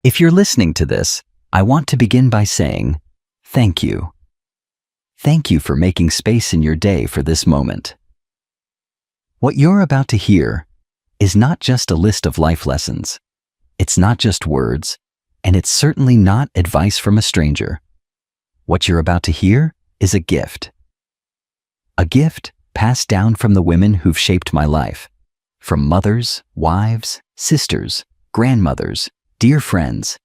If you're listening to this, I want to begin by saying, thank you. Thank you for making space in your day for this moment. What you're about to hear is not just a list of life lessons. It's not just words, and it's certainly not advice from a stranger. What you're about to hear is a gift. A gift passed down from the women who've shaped my life. From mothers, wives, sisters, grandmothers, dear friends.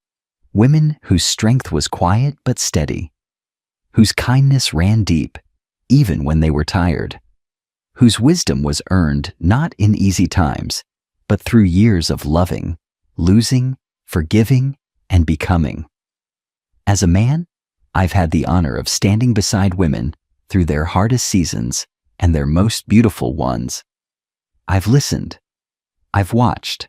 Women whose strength was quiet but steady. Whose kindness ran deep, even when they were tired. Whose wisdom was earned not in easy times, but through years of loving, losing, forgiving, and becoming. As a man, I've had the honor of standing beside women through their hardest seasons and their most beautiful ones. I've listened, I've watched,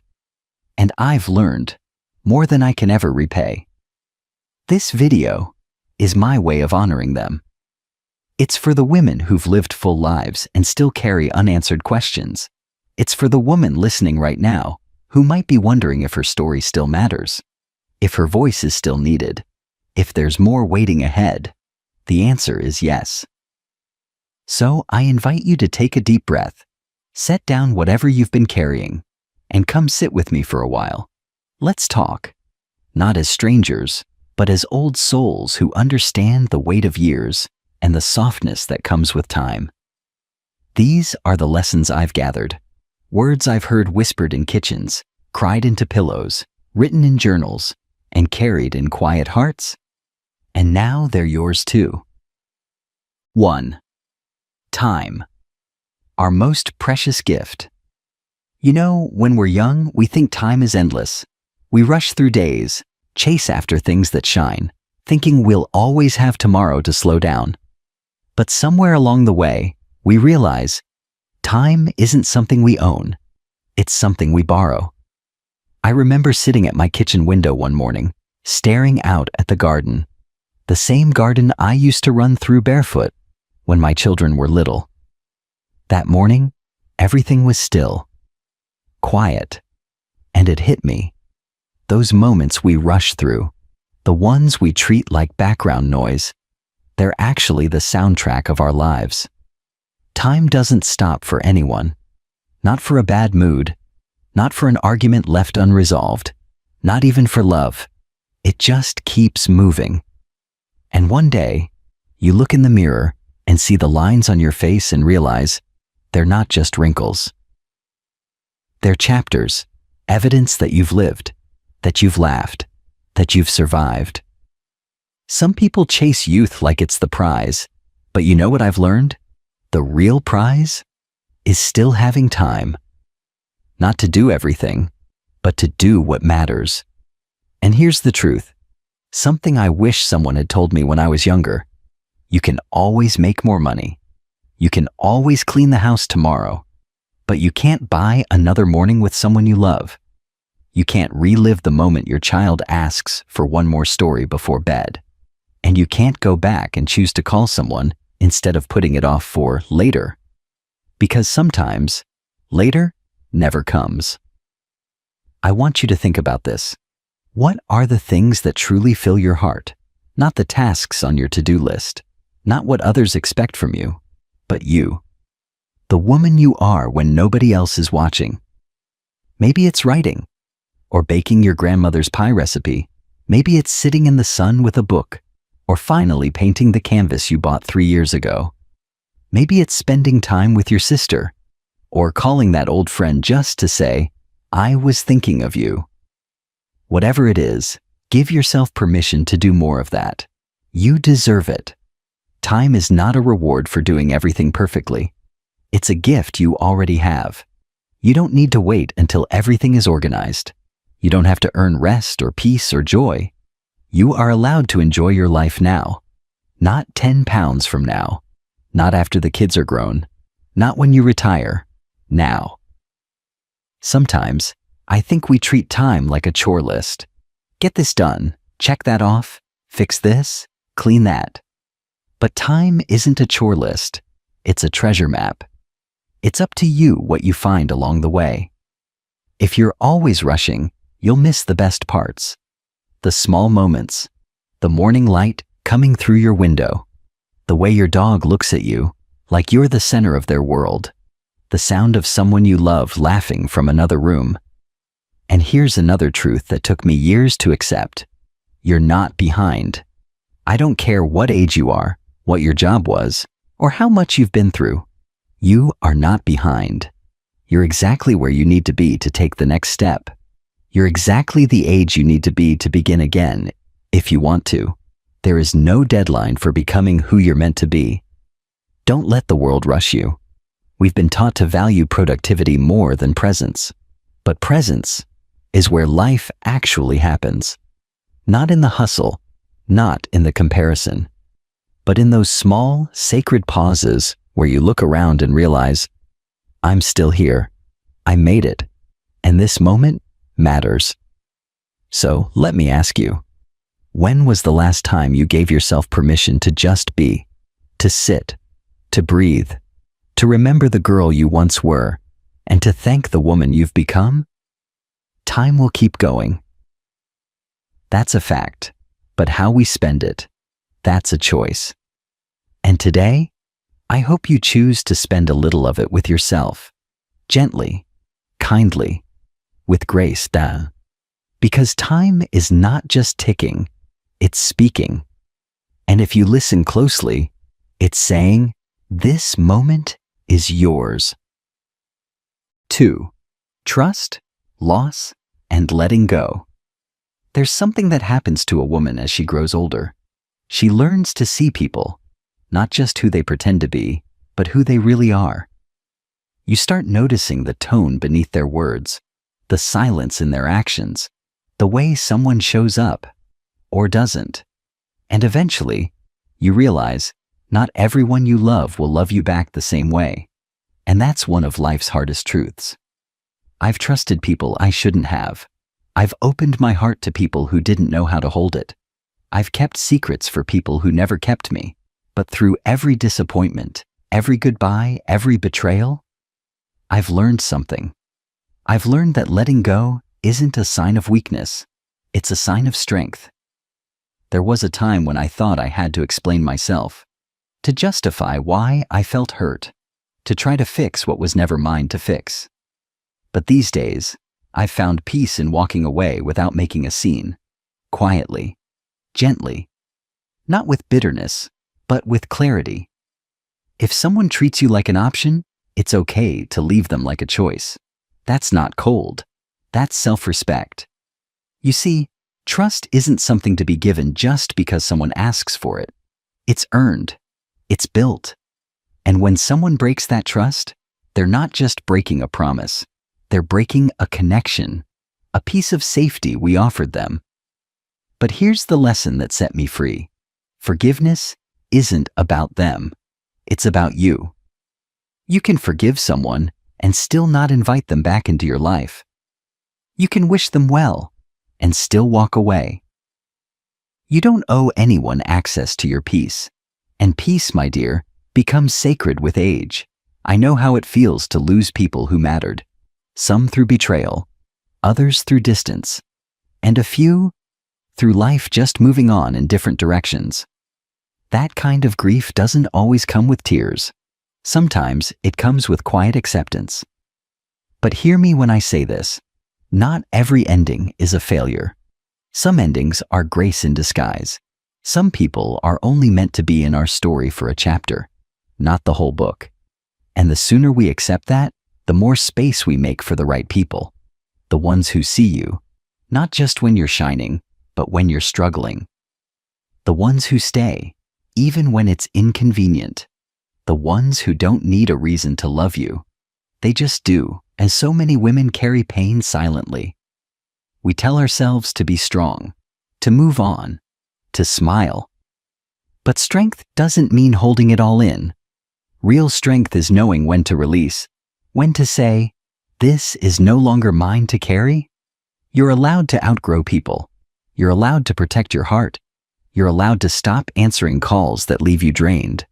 and I've learned more than I can ever repay. This video is my way of honoring them. It's for the women who've lived full lives and still carry unanswered questions. It's for the woman listening right now who might be wondering if her story still matters, if her voice is still needed, if there's more waiting ahead. The answer is yes. So I invite you to take a deep breath, set down whatever you've been carrying, and come sit with me for a while. Let's talk, not as strangers, but as old souls who understand the weight of years and the softness that comes with time. These are the lessons I've gathered, words I've heard whispered in kitchens, cried into pillows, written in journals, and carried in quiet hearts. And now they're yours too. 1. Time. Our most precious gift. You know, when we're young, we think time is endless. We rush through days, chase after things that shine, thinking we'll always have tomorrow to slow down. But somewhere along the way, we realize time isn't something we own. It's something we borrow. I remember sitting at my kitchen window one morning, staring out at the garden. The same garden I used to run through barefoot when my children were little. That morning, everything was still, quiet, and it hit me. Those moments we rush through, the ones we treat like background noise, they're actually the soundtrack of our lives. Time doesn't stop for anyone. Not for a bad mood, not for an argument left unresolved, not even for love. It just keeps moving. And one day, you look in the mirror and see the lines on your face and realize they're not just wrinkles. They're chapters, evidence that you've lived, that you've laughed, that you've survived. Some people chase youth like it's the prize, but you know what I've learned? The real prize is still having time. Not to do everything, but to do what matters. And here's the truth, something I wish someone had told me when I was younger. You can always make more money. You can always clean the house tomorrow, but you can't buy another morning with someone you love. You can't relive the moment your child asks for one more story before bed. And you can't go back and choose to call someone instead of putting it off for later. Because sometimes, later never comes. I want you to think about this. What are the things that truly fill your heart? Not the tasks on your to-do list, not what others expect from you, but you. The woman you are when nobody else is watching. Maybe it's writing, or baking your grandmother's pie recipe. Maybe it's sitting in the sun with a book, or finally painting the canvas you bought 3 years ago. Maybe it's spending time with your sister, or calling that old friend just to say, I was thinking of you. Whatever it is, give yourself permission to do more of that. You deserve it. Time is not a reward for doing everything perfectly. It's a gift you already have. You don't need to wait until everything is organized. You don't have to earn rest or peace or joy. You are allowed to enjoy your life now. Not 10 pounds from now. Not after the kids are grown. Not when you retire. Now. Sometimes, I think we treat time like a chore list. Get this done, check that off, fix this, clean that. But time isn't a chore list. It's a treasure map. It's up to you what you find along the way. If you're always rushing, you'll miss the best parts. The small moments. The morning light coming through your window. The way your dog looks at you, like you're the center of their world. The sound of someone you love laughing from another room. And here's another truth that took me years to accept. You're not behind. I don't care what age you are, what your job was, or how much you've been through. You are not behind. You're exactly where you need to be to take the next step. You're exactly the age you need to be to begin again, if you want to. There is no deadline for becoming who you're meant to be. Don't let the world rush you. We've been taught to value productivity more than presence. But presence is where life actually happens. Not in the hustle, not in the comparison, but in those small, sacred pauses where you look around and realize, I'm still here. I made it. And this moment matters. So let me ask you, when was the last time you gave yourself permission to just be, to sit, to breathe, to remember the girl you once were, and to thank the woman you've become? Time will keep going. That's a fact, but how we spend it, that's a choice. And today, I hope you choose to spend a little of it with yourself, gently, kindly, with grace, because time is not just ticking, it's speaking. And if you listen closely, it's saying, this moment is yours. 2. Trust, loss, and letting go. There's something that happens to a woman as she grows older. She learns to see people, not just who they pretend to be, but who they really are. You start noticing the tone beneath their words, the silence in their actions, the way someone shows up or doesn't. And eventually, you realize not everyone you love will love you back the same way. And that's one of life's hardest truths. I've trusted people I shouldn't have. I've opened my heart to people who didn't know how to hold it. I've kept secrets for people who never kept me. But through every disappointment, every goodbye, every betrayal, I've learned something. I've learned that letting go isn't a sign of weakness. It's a sign of strength. There was a time when I thought I had to explain myself, to justify why I felt hurt, to try to fix what was never mine to fix. But these days, I've found peace in walking away without making a scene, quietly, gently, not with bitterness, but with clarity. If someone treats you like an option, it's okay to leave them like a choice. That's not cold. That's self-respect. You see, trust isn't something to be given just because someone asks for it. It's earned. It's built. And when someone breaks that trust, they're not just breaking a promise. They're breaking a connection, a piece of safety we offered them. But here's the lesson that set me free. Forgiveness isn't about them. It's about you. You can forgive someone and still not invite them back into your life. You can wish them well and still walk away. You don't owe anyone access to your peace. And peace, my dear, becomes sacred with age. I know how it feels to lose people who mattered. Some through betrayal, others through distance, and a few through life just moving on in different directions. That kind of grief doesn't always come with tears. Sometimes it comes with quiet acceptance. But hear me when I say this. Not every ending is a failure. Some endings are grace in disguise. Some people are only meant to be in our story for a chapter, not the whole book. And the sooner we accept that, the more space we make for the right people. The ones who see you, not just when you're shining, but when you're struggling. The ones who stay, even when it's inconvenient. The ones who don't need a reason to love you. They just do, as so many women carry pain silently. We tell ourselves to be strong, to move on, to smile. But strength doesn't mean holding it all in. Real strength is knowing when to release, when to say, this is no longer mine to carry. You're allowed to outgrow people. You're allowed to protect your heart. You're allowed to stop answering calls that leave you drained.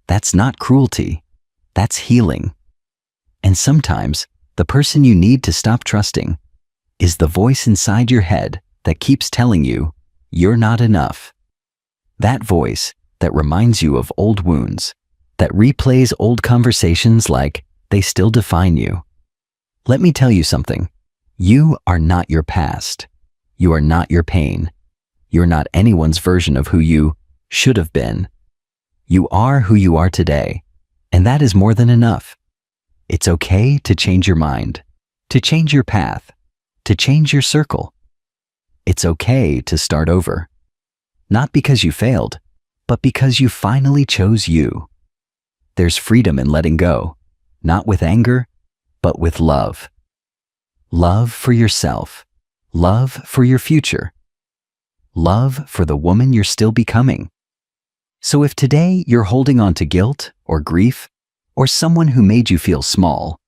That's not cruelty. That's healing. And sometimes, the person you need to stop trusting is the voice inside your head that keeps telling you, You're not enough. That voice that reminds you of old wounds, that replays old conversations like they still define you. Let me tell you something. You are not your past. You are not your pain. You're not anyone's version of who you should have been. You are who you are today, and that is more than enough. It's okay to change your mind, to change your path, to change your circle. It's okay to start over. Not because you failed, but because you finally chose you. There's freedom in letting go, not with anger, but with love. Love for yourself, love for your future, love for the woman you're still becoming. So if today you're holding on to guilt or grief or someone who made you feel small,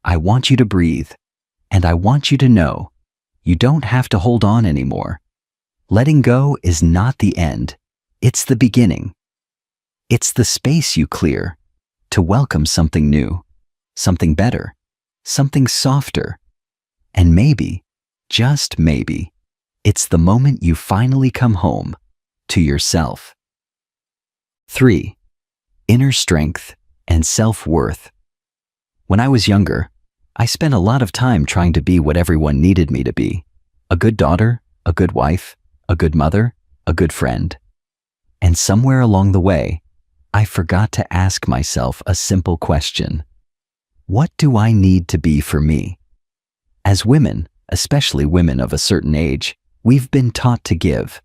I want you to breathe, and I want you to know you don't have to hold on anymore. Letting go is not the end, it's the beginning. It's the space you clear to welcome something new, something better, something softer. And maybe, just maybe, it's the moment you finally come home to yourself. 3. Inner strength and self-worth. When I was younger, I spent a lot of time trying to be what everyone needed me to be. A good daughter, a good wife, a good mother, a good friend. And somewhere along the way, I forgot to ask myself a simple question. What do I need to be for me? As women, especially women of a certain age, we've been taught to give,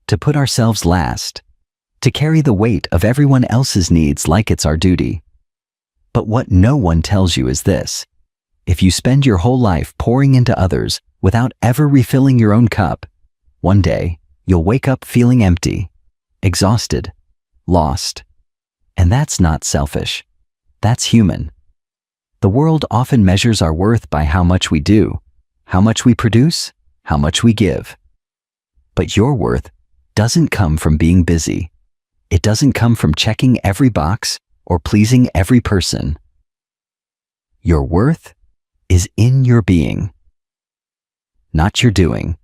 to put ourselves last, to carry the weight of everyone else's needs like it's our duty. But what no one tells you is this: if you spend your whole life pouring into others without ever refilling your own cup, one day you'll wake up feeling empty, exhausted, lost. And that's not selfish. That's human. The world often measures our worth by how much we do, how much we produce, how much we give. But your worth doesn't come from being busy. It doesn't come from checking every box or pleasing every person. Your worth is in your being, not your doing.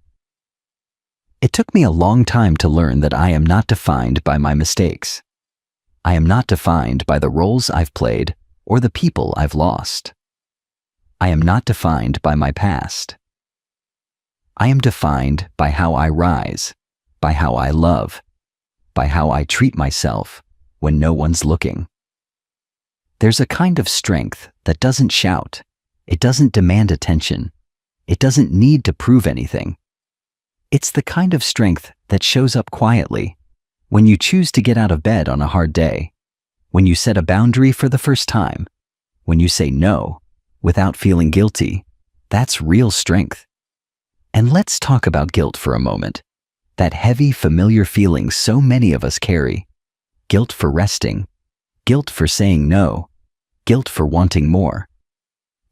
It took me a long time to learn that I am not defined by my mistakes. I am not defined by the roles I've played or the people I've lost. I am not defined by my past. I am defined by how I rise, by how I love, by how I treat myself when no one's looking. There's a kind of strength that doesn't shout. It doesn't demand attention. It doesn't need to prove anything. It's the kind of strength that shows up quietly when you choose to get out of bed on a hard day, when you set a boundary for the first time, when you say no without feeling guilty. That's real strength. And let's talk about guilt for a moment. That heavy, familiar feeling so many of us carry. Guilt for resting, guilt for saying no, guilt for wanting more.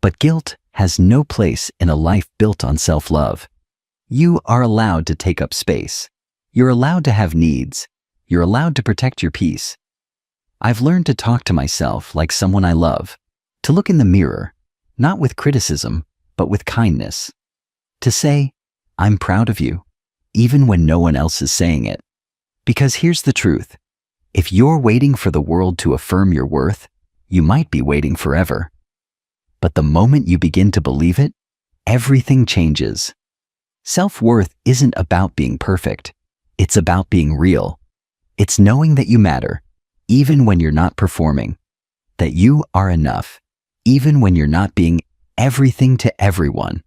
But guilt has no place in a life built on self-love. You are allowed to take up space. You're allowed to have needs. You're allowed to protect your peace. I've learned to talk to myself like someone I love, to look in the mirror, not with criticism, but with kindness. To say, I'm proud of you, even when no one else is saying it. Because here's the truth. If you're waiting for the world to affirm your worth, you might be waiting forever. But the moment you begin to believe it, everything changes. Self-worth isn't about being perfect. It's about being real. It's knowing that you matter, even when you're not performing. That you are enough, even when you're not being everything to everyone.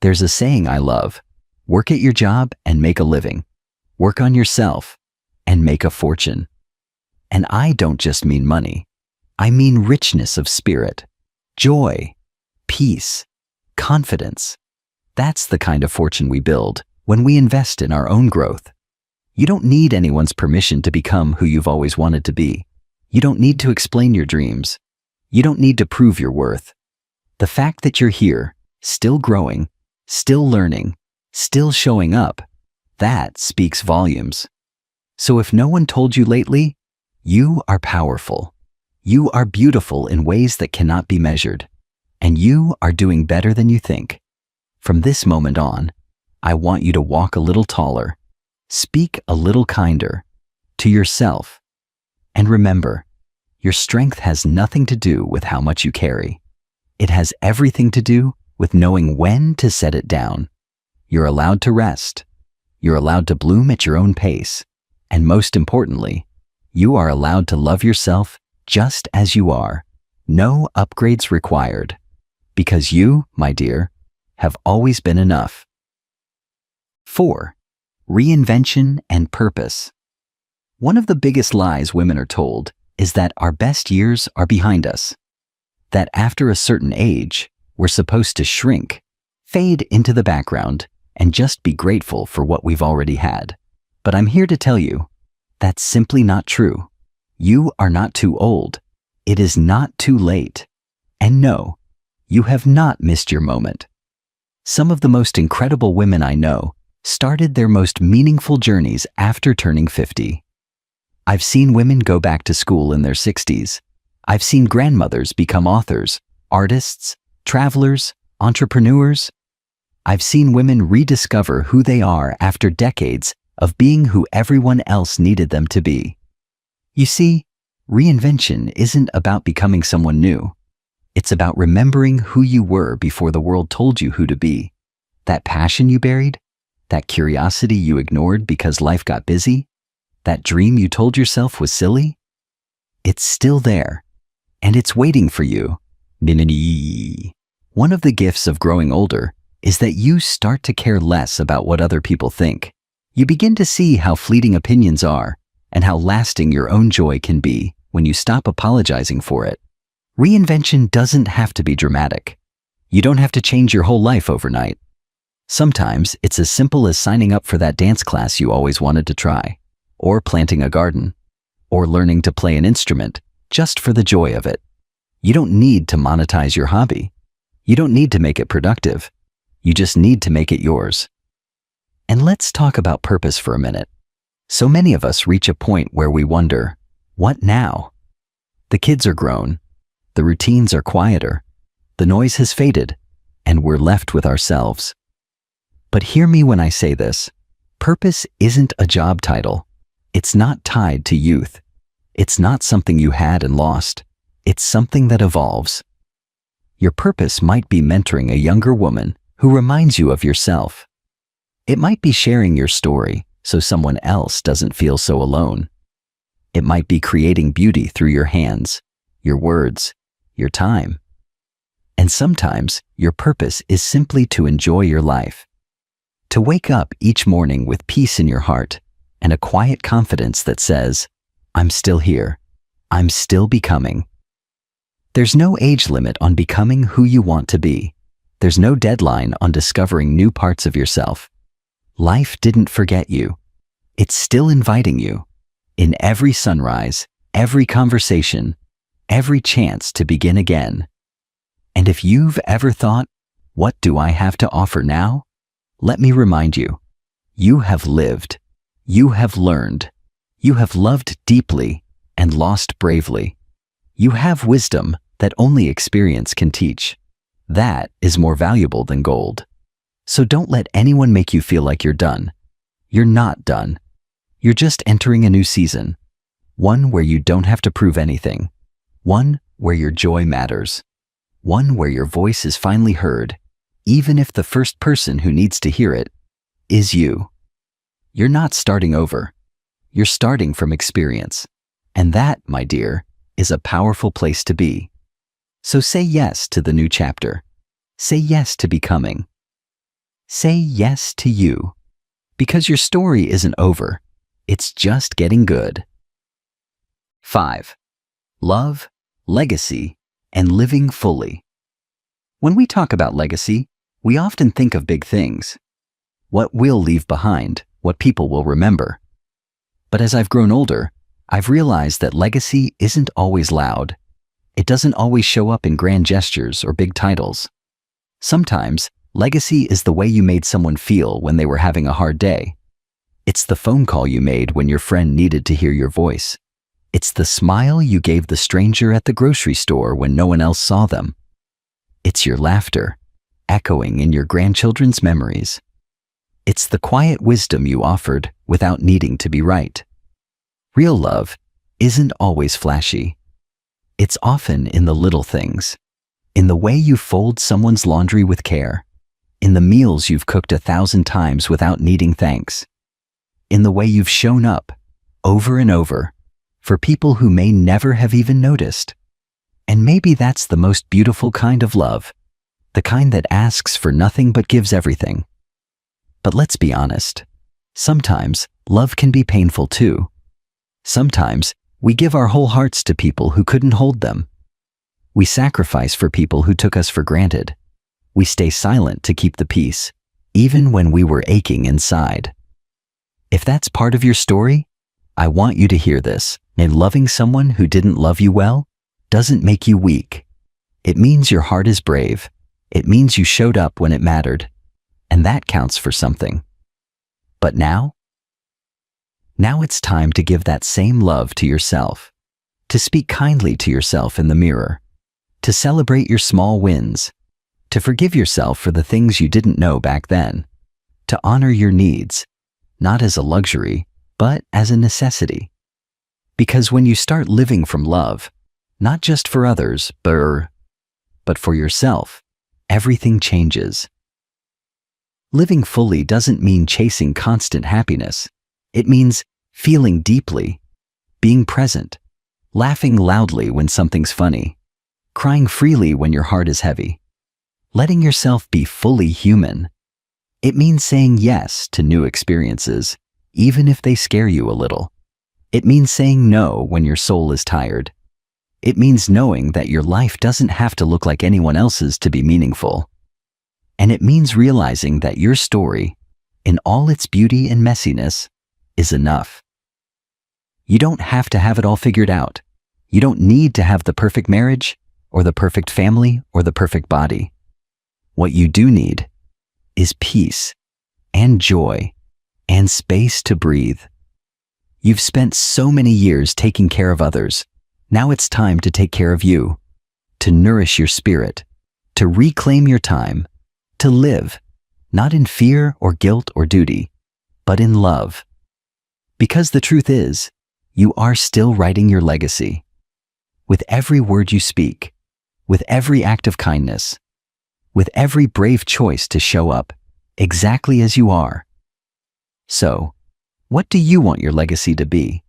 There's a saying I love: work at your job and make a living. Work on yourself and make a fortune. And I don't just mean money. I mean richness of spirit, joy, peace, confidence. That's the kind of fortune we build when we invest in our own growth. You don't need anyone's permission to become who you've always wanted to be. You don't need to explain your dreams. You don't need to prove your worth. The fact that you're here, still growing, still learning, still showing up, that speaks volumes. So if no one told you lately, you are powerful. You are beautiful in ways that cannot be measured. And you are doing better than you think. From this moment on, I want you to walk a little taller, Speak a little kinder to yourself. And remember, your strength has nothing to do with how much you carry. It has everything to do with knowing when to set it down. You're allowed to rest. You're allowed to bloom at your own pace. And most importantly, you are allowed to love yourself just as you are. No upgrades required. Because you, my dear, have always been enough. 4. Reinvention and purpose. One of the biggest lies women are told is that our best years are behind us. That after a certain age, we're supposed to shrink, fade into the background, and just be grateful for what we've already had. But I'm here to tell you, that's simply not true. You are not too old. It is not too late. And no, you have not missed your moment. Some of the most incredible women I know started their most meaningful journeys after turning 50. I've seen women go back to school in their 60s. I've seen grandmothers become authors, artists, travelers, entrepreneurs. I've seen women rediscover who they are after decades of being who everyone else needed them to be. You see, reinvention isn't about becoming someone new. It's about remembering who you were before the world told you who to be. That passion you buried, that curiosity you ignored because life got busy, that dream you told yourself was silly, it's still there, and it's waiting for you. One of the gifts of growing older is that you start to care less about what other people think. You begin to see how fleeting opinions are and how lasting your own joy can be when you stop apologizing for it. Reinvention doesn't have to be dramatic. You don't have to change your whole life overnight. Sometimes it's as simple as signing up for that dance class you always wanted to try, or planting a garden, or learning to play an instrument just for the joy of it. You don't need to monetize your hobby. You don't need to make it productive. You just need to make it yours. And let's talk about purpose for a minute. So many of us reach a point where we wonder, what now? The kids are grown. The routines are quieter. The noise has faded, and we're left with ourselves. But hear me when I say this. Purpose isn't a job title. It's not tied to youth. It's not something you had and lost. It's something that evolves. Your purpose might be mentoring a younger woman who reminds you of yourself. It might be sharing your story so someone else doesn't feel so alone. It might be creating beauty through your hands, your words, your time. And sometimes your purpose is simply to enjoy your life. To wake up each morning with peace in your heart and a quiet confidence that says, I'm still here. I'm still becoming. There's no age limit on becoming who you want to be. There's no deadline on discovering new parts of yourself. Life didn't forget you. It's still inviting you. In every sunrise, every conversation, every chance to begin again. And if you've ever thought, what do I have to offer now? Let me remind you, you have lived, you have learned, you have loved deeply and lost bravely. You have wisdom that only experience can teach. That is more valuable than gold. So don't let anyone make you feel like you're done. You're not done. You're just entering a new season. One where you don't have to prove anything. One where your joy matters. One where your voice is finally heard, even if the first person who needs to hear it is you. You're not starting over. You're starting from experience. And that, my dear, is a powerful place to be. So say yes to the new chapter. Say yes to becoming. Say yes to you. Because your story isn't over. It's just getting good. 5. Love, legacy, and living fully. When we talk about legacy, we often think of big things. What we'll leave behind, what people will remember. But as I've grown older, I've realized that legacy isn't always loud. It doesn't always show up in grand gestures or big titles. Sometimes, legacy is the way you made someone feel when they were having a hard day. It's the phone call you made when your friend needed to hear your voice. It's the smile you gave the stranger at the grocery store when no one else saw them. It's your laughter, echoing in your grandchildren's memories. It's the quiet wisdom you offered without needing to be right. Real love isn't always flashy. It's often in the little things. In the way you fold someone's laundry with care. In the meals you've cooked 1,000 times without needing thanks. In the way you've shown up, over and over, for people who may never have even noticed. And maybe that's the most beautiful kind of love, the kind that asks for nothing but gives everything. But let's be honest, sometimes love can be painful too. Sometimes we give our whole hearts to people who couldn't hold them. We sacrifice for people who took us for granted. We stay silent to keep the peace, even when we were aching inside. If that's part of your story, I want you to hear this. And loving someone who didn't love you well doesn't make you weak. It means your heart is brave. It means you showed up when it mattered. And that counts for something. But now it's time to give that same love to yourself. To speak kindly to yourself in the mirror. To celebrate your small wins. To forgive yourself for the things you didn't know back then. To honor your needs, not as a luxury, but as a necessity. Because when you start living from love, not just for others, but for yourself, everything changes. Living fully doesn't mean chasing constant happiness. It means feeling deeply, being present, laughing loudly when something's funny, crying freely when your heart is heavy, letting yourself be fully human. It means saying yes to new experiences, even if they scare you a little. It means saying no when your soul is tired. It means knowing that your life doesn't have to look like anyone else's to be meaningful. And it means realizing that your story, in all its beauty and messiness, is enough. You don't have to have it all figured out. You don't need to have the perfect marriage, or the perfect family, or the perfect body. What you do need is peace, and joy, and space to breathe. You've spent so many years taking care of others. Now it's time to take care of you, to nourish your spirit, to reclaim your time, to live, not in fear or guilt or duty, but in love. Because the truth is, you are still writing your legacy. With every word you speak, with every act of kindness, with every brave choice to show up exactly as you are. So, what do you want your legacy to be?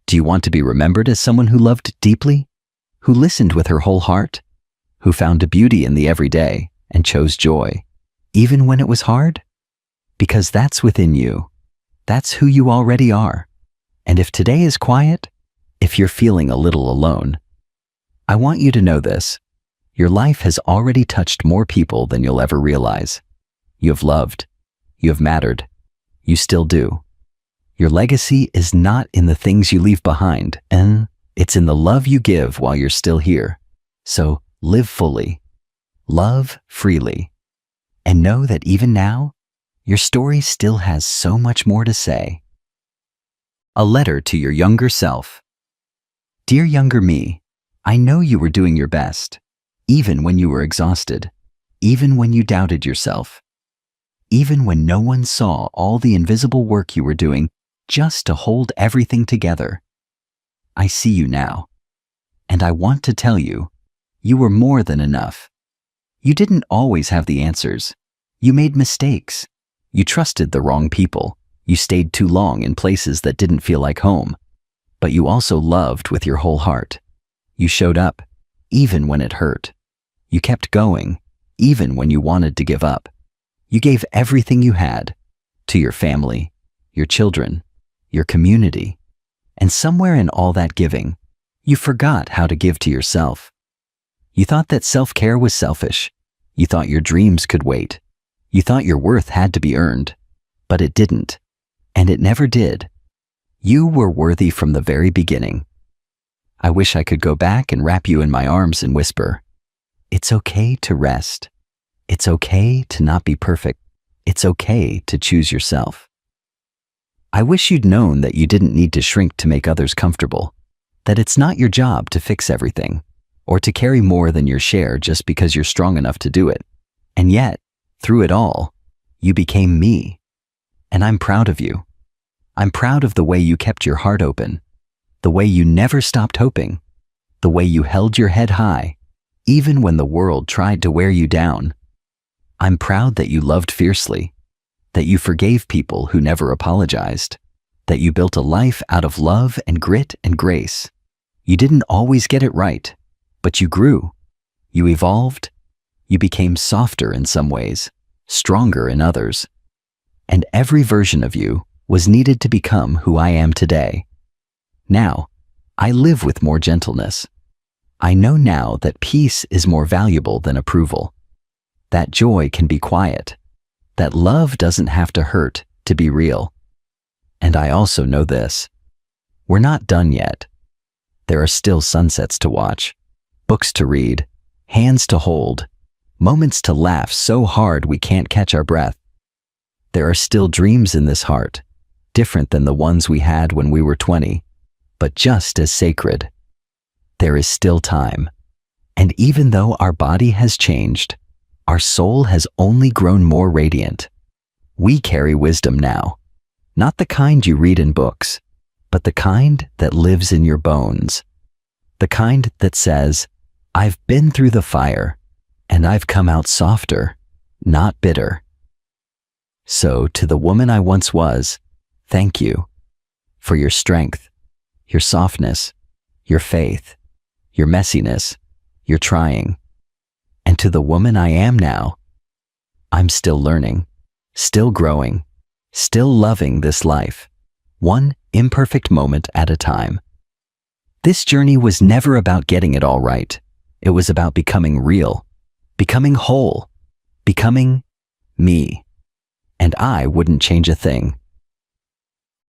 Do you want to be remembered as someone who loved deeply, who listened with her whole heart, who found a beauty in the everyday and chose joy, even when it was hard? Because that's within you. That's who you already are. And if today is quiet, if you're feeling a little alone, I want you to know this. Your life has already touched more people than you'll ever realize. You have loved. You have mattered. You still do. Your legacy is not in the things you leave behind, and it's in the love you give while you're still here. So live fully, love freely, and know that even now, your story still has so much more to say. A letter to your younger self. Dear younger me, I know you were doing your best, even when you were exhausted, even when you doubted yourself, even when no one saw all the invisible work you were doing just to hold everything together. I see you now, and I want to tell you, you were more than enough. You didn't always have the answers. You made mistakes. You trusted the wrong people. You stayed too long in places that didn't feel like home. But you also loved with your whole heart. You showed up, even when it hurt. You kept going, even when you wanted to give up. You gave everything you had to your family, your children, your community. And somewhere in all that giving, you forgot how to give to yourself. You thought that self-care was selfish. You thought your dreams could wait. You thought your worth had to be earned. But it didn't. And it never did. You were worthy from the very beginning. I wish I could go back and wrap you in my arms and whisper, it's okay to rest. It's okay to not be perfect. It's okay to choose yourself. I wish you'd known that you didn't need to shrink to make others comfortable, that it's not your job to fix everything, or to carry more than your share just because you're strong enough to do it. And yet, through it all, you became me. And I'm proud of you. I'm proud of the way you kept your heart open, the way you never stopped hoping, the way you held your head high, even when the world tried to wear you down. I'm proud that you loved fiercely, that you forgave people who never apologized, that you built a life out of love and grit and grace. You didn't always get it right, but you grew, you evolved, you became softer in some ways, stronger in others. And every version of you was needed to become who I am today. Now, I live with more gentleness. I know now that peace is more valuable than approval, that joy can be quiet, that love doesn't have to hurt to be real. And I also know this: we're not done yet. There are still sunsets to watch, books to read, hands to hold, moments to laugh so hard we can't catch our breath. There are still dreams in this heart, different than the ones we had when we were 20, but just as sacred. There is still time, and even though our body has changed, our soul has only grown more radiant. We carry wisdom now, not the kind you read in books, but the kind that lives in your bones, the kind that says, I've been through the fire, and I've come out softer, not bitter. So to the woman I once was, thank you for your strength, your softness, your faith, your messiness, your trying. And to the woman I am now, I'm still learning, still growing, still loving this life, one imperfect moment at a time. This journey was never about getting it all right. It was about becoming real, becoming whole, becoming me. And I wouldn't change a thing.